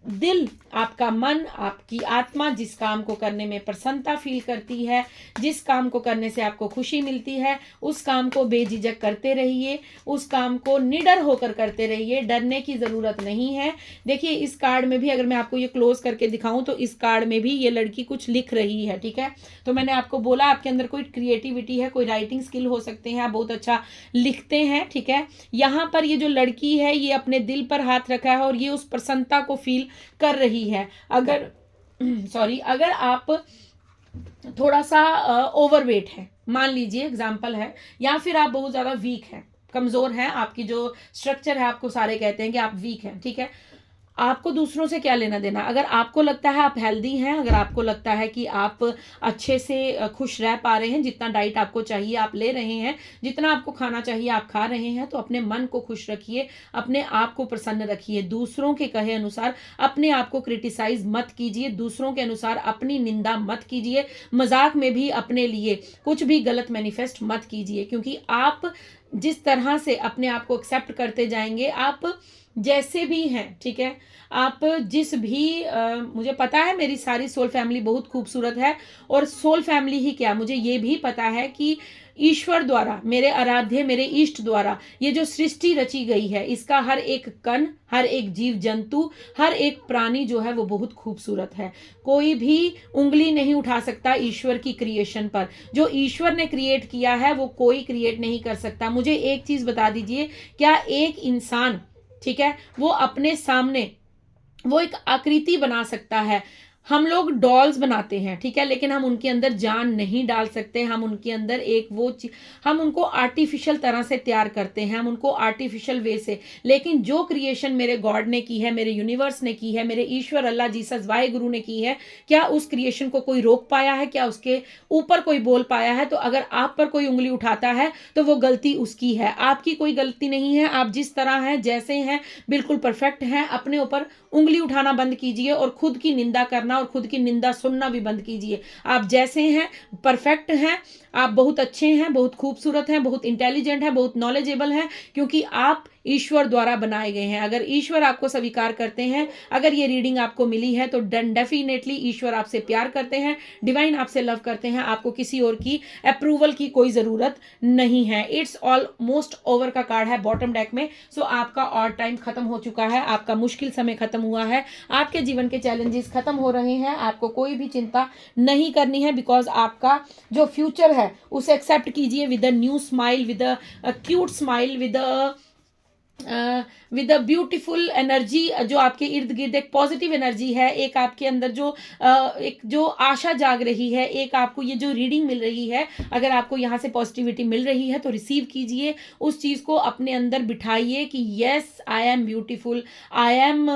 दिल, आपका मन, आपकी आत्मा जिस काम को करने में प्रसन्नता फील करती है, जिस काम को करने से आपको खुशी मिलती है, उस काम को बेझिझक करते रहिए, उस काम को निडर होकर करते रहिए, डरने की ज़रूरत नहीं है। देखिए, इस कार्ड में भी अगर मैं आपको ये क्लोज करके दिखाऊं तो इस कार्ड में भी ये लड़की कुछ लिख रही है, ठीक है। तो मैंने आपको बोला आपके अंदर कोई क्रिएटिविटी है, कोई राइटिंग स्किल हो सकते हैं, आप बहुत अच्छा लिखते हैं, ठीक है। यहाँ पर ये जो लड़की है ये अपने दिल पर हाथ रखा है और ये उस प्रसन्नता को फील कर रही है। अगर सॉरी, अगर आप थोड़ा सा ओवरवेट है, मान लीजिए एग्जाम्पल है, या फिर आप बहुत ज़्यादा वीक हैं, कमज़ोर हैं, आपकी जो स्ट्रक्चर है, आपको सारे कहते हैं कि आप वीक हैं, ठीक है। आपको दूसरों से क्या लेना देना। अगर आपको लगता है आप हेल्दी हैं, अगर आपको लगता है कि आप अच्छे से खुश रह पा रहे हैं, जितना डाइट आपको चाहिए आप ले रहे हैं, जितना आपको खाना चाहिए आप खा रहे हैं, तो अपने मन को खुश रखिए, अपने आप को प्रसन्न रखिए। दूसरों के कहे अनुसार अपने आप को क्रिटिसाइज मत कीजिए, दूसरों के अनुसार अपनी निंदा मत कीजिए, मजाक में भी अपने लिए कुछ भी गलत मैनिफेस्ट मत कीजिए, क्योंकि आप जिस तरह से अपने आप को एक्सेप्ट करते जाएंगे, आप जैसे भी हैं, ठीक है, आप जिस भी मुझे पता है मेरी सारी सोल फैमिली बहुत खूबसूरत है, और सोल फैमिली ही क्या, मुझे ये भी पता है कि ईश्वर द्वारा, मेरे आराध्य, मेरे इष्ट द्वारा ये जो सृष्टि रची गई है, इसका हर एक कण, हर एक जीव जंतु, हर एक प्राणी जो है वो बहुत खूबसूरत है। कोई भी उंगली नहीं उठा सकता ईश्वर की क्रिएशन पर। जो ईश्वर ने क्रिएट किया है वो कोई क्रिएट नहीं कर सकता। मुझे एक चीज बता दीजिए, क्या एक इंसान, ठीक है, वो अपने सामने वो एक आकृति बना सकता है? हम लोग डॉल्स बनाते हैं, ठीक है, लेकिन हम उनके अंदर जान नहीं डाल सकते। हम उनके अंदर एक वो हम उनको आर्टिफिशियल तरह से तैयार करते हैं, हम उनको आर्टिफिशियल वे से। लेकिन जो क्रिएशन मेरे गॉड ने की है, मेरे यूनिवर्स ने की है, मेरे ईश्वर अल्लाह जीसस वाहे गुरु ने की है, क्या उस क्रिएशन को कोई रोक पाया है? क्या उसके ऊपर कोई बोल पाया है? तो अगर आप पर कोई उंगली उठाता है तो वो गलती उसकी है, आपकी कोई गलती नहीं है। आप जिस तरह हैं, जैसे हैं, बिल्कुल परफेक्ट हैं। अपने ऊपर उंगली उठाना बंद कीजिए और खुद की निंदा करना और खुद की निंदा सुनना भी बंद कीजिए। आप जैसे हैं, परफेक्ट हैं, आप बहुत अच्छे हैं, बहुत खूबसूरत हैं, बहुत इंटेलिजेंट हैं, बहुत नॉलेजेबल हैं, क्योंकि आप ईश्वर द्वारा बनाए गए हैं। अगर ईश्वर आपको स्वीकार करते हैं, अगर ये रीडिंग आपको मिली है, तो डेफिनेटली ईश्वर आपसे प्यार करते हैं, डिवाइन आपसे लव करते हैं। आपको किसी और की अप्रूवल की कोई ज़रूरत नहीं है। इट्स ऑलमोस्ट ओवर का कार्ड है बॉटम डेक में। सो आपका और टाइम खत्म हो चुका है, आपका मुश्किल समय खत्म हुआ है, आपके जीवन के चैलेंजेस खत्म हो रहे हैं। आपको कोई भी चिंता नहीं करनी है, बिकॉज आपका जो फ्यूचर है उसे एक्सेप्ट कीजिए with a new smile, with a cute smile, with a beautiful energy. जो आपके इर्द गिर्द एक पॉजिटिव एनर्जी है, एक आपके अंदर एक जो आशा जाग रही है, एक आपको ये जो रीडिंग मिल रही है, अगर आपको यहाँ से पॉजिटिविटी मिल रही है तो रिसीव कीजिए, उस चीज़ को अपने अंदर बिठाइए कि yes I am beautiful, I am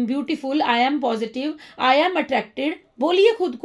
beautiful, I am positive, I am attracted. बोलिए खुद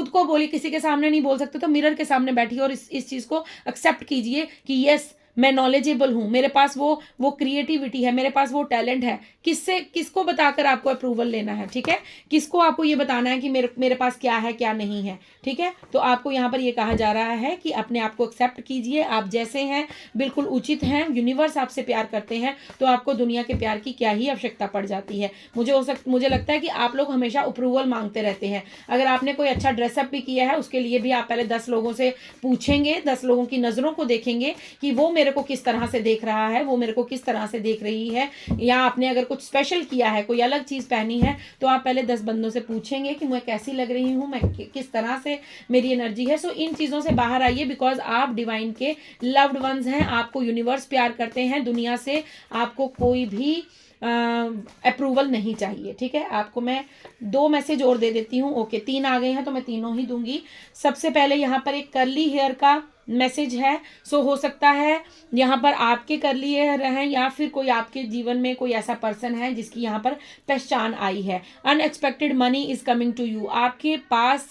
को बोलिए, किसी के सामने नहीं बोल सकते तो मिरर के सामने बैठिए और इस चीज़ को एक्सेप्ट कीजिए कि यस मैं नॉलेजेबल हूँ, मेरे पास वो क्रिएटिविटी है, मेरे पास वो टैलेंट है। किसको बताकर आपको अप्रूवल लेना है, ठीक है? किसको आपको ये बताना है कि मेरे पास क्या है क्या नहीं है, ठीक है? तो आपको यहाँ पर ये कहा जा रहा है कि अपने आप को एक्सेप्ट कीजिए, आप जैसे हैं बिल्कुल उचित हैं। यूनिवर्स आपसे प्यार करते हैं, तो आपको दुनिया के प्यार की क्या ही आवश्यकता पड़ जाती है। मुझे लगता है कि आप लोग हमेशा अप्रूवल मांगते रहते हैं। अगर आपने कोई अच्छा ड्रेसअप भी किया है, उसके लिए भी आप पहले 10 लोगों से पूछेंगे, 10 लोगों की नज़रों को देखेंगे कि वो मेरे को किस तरह से देख रहा है, वो मेरे को किस तरह से देख रही है। या आपने अगर कुछ स्पेशल किया है, कोई अलग चीज़ पहनी है, तो आप पहले 10 बंदों से पूछेंगे कि मैं कैसी लग रही हूँ, मैं किस तरह से मेरी एनर्जी है। सो इन चीज़ों से बाहर आइए, बिकॉज आप डिवाइन के लव्ड वंस हैं, आपको यूनिवर्स प्यार करते हैं। दुनिया से आपको कोई भी अप्रूवल नहीं चाहिए, ठीक है? आपको मैं 2 मैसेज और दे देती हूँ। ओके, 3 आ गए हैं तो मैं तीनों ही दूंगी। सबसे पहले यहाँ पर एक कर्ली हेयर का मैसेज है। सो हो सकता है यहाँ पर आपके कर्ली हेयर हैं, या फिर कोई आपके जीवन में कोई ऐसा पर्सन है जिसकी यहाँ पर पहचान आई है। Unexpected money is coming to you. आपके पास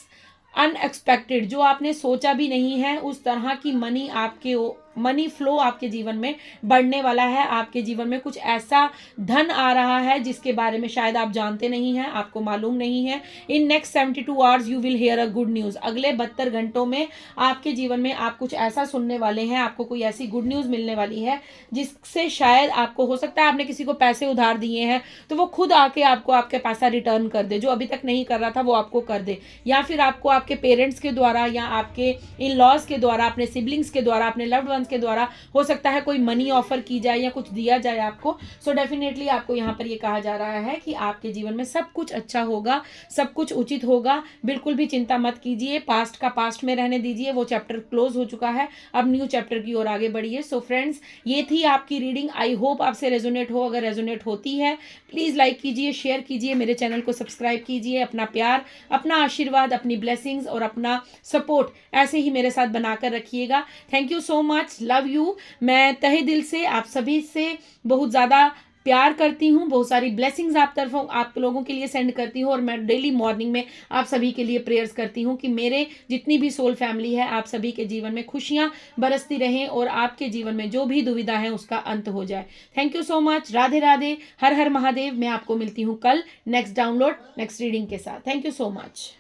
अनएक्सपेक्टेड, जो आपने सोचा भी नहीं है, उस तरह की मनी फ्लो आपके जीवन में बढ़ने वाला है। आपके जीवन में कुछ ऐसा धन आ रहा है जिसके बारे में शायद आप जानते नहीं हैं, आपको मालूम नहीं है। In next 72 hours you will hair a good news. अगले 72 घंटों में आपके जीवन में आप कुछ ऐसा सुनने वाले हैं, आपको कोई ऐसी गुड न्यूज़ मिलने वाली है जिससे शायद आपको, हो सकता है आपने किसी को पैसे उधार दिए हैं तो वो खुद आके आपको आपके पैसा रिटर्न कर दे, जो अभी तक नहीं कर रहा था वो आपको कर दे। या फिर आपको आपके पेरेंट्स के द्वारा, या आपके इन लॉज के द्वारा, अपने सिबलिंग्स के द्वारा, अपने लव्ड वंस के द्वारा हो सकता है कोई मनी ऑफर की जाए या कुछ दिया जाए आपको। सो डेफिनेटली आपको यहाँ पर ये कहा जा रहा है कि आपके जीवन में सब कुछ अच्छा होगा, सब कुछ उचित होगा। बिल्कुल भी चिंता मत कीजिए, पास्ट का पास्ट में रहने दीजिए, वो चैप्टर क्लोज हो चुका है, अब न्यू चैप्टर की ओर आगे बढ़िए। सो फ्रेंड्स, ये थी आपकी रीडिंग। आई होप आपसे रेजोनेट हो। अगर रेजोनेट होती है प्लीज़ लाइक कीजिए, शेयर कीजिए, मेरे चैनल को सब्सक्राइब कीजिए। अपना प्यार, अपना आशीर्वाद, अपनी ब्लेसिंग्स और अपना सपोर्ट ऐसे ही मेरे साथ बनाकर रखिएगा। Thank you so much, love you. मैं तहे दिल से आप सभी से बहुत ज़्यादा प्यार करती हूँ, बहुत सारी ब्लेसिंग्स आप लोगों के लिए सेंड करती हूँ, और मैं डेली मॉर्निंग में आप सभी के लिए प्रेयर्स करती हूँ कि मेरे जितनी भी सोल फैमिली है, आप सभी के जीवन में खुशियाँ बरसती रहें और आपके जीवन में जो भी दुविधा है उसका अंत हो जाए। Thank you so much. Radhe Radhe, हर हर महादेव। मैं आपको मिलती हूँ कल नेक्स्ट डाउनलोड, नेक्स्ट रीडिंग के साथ। Thank you so much.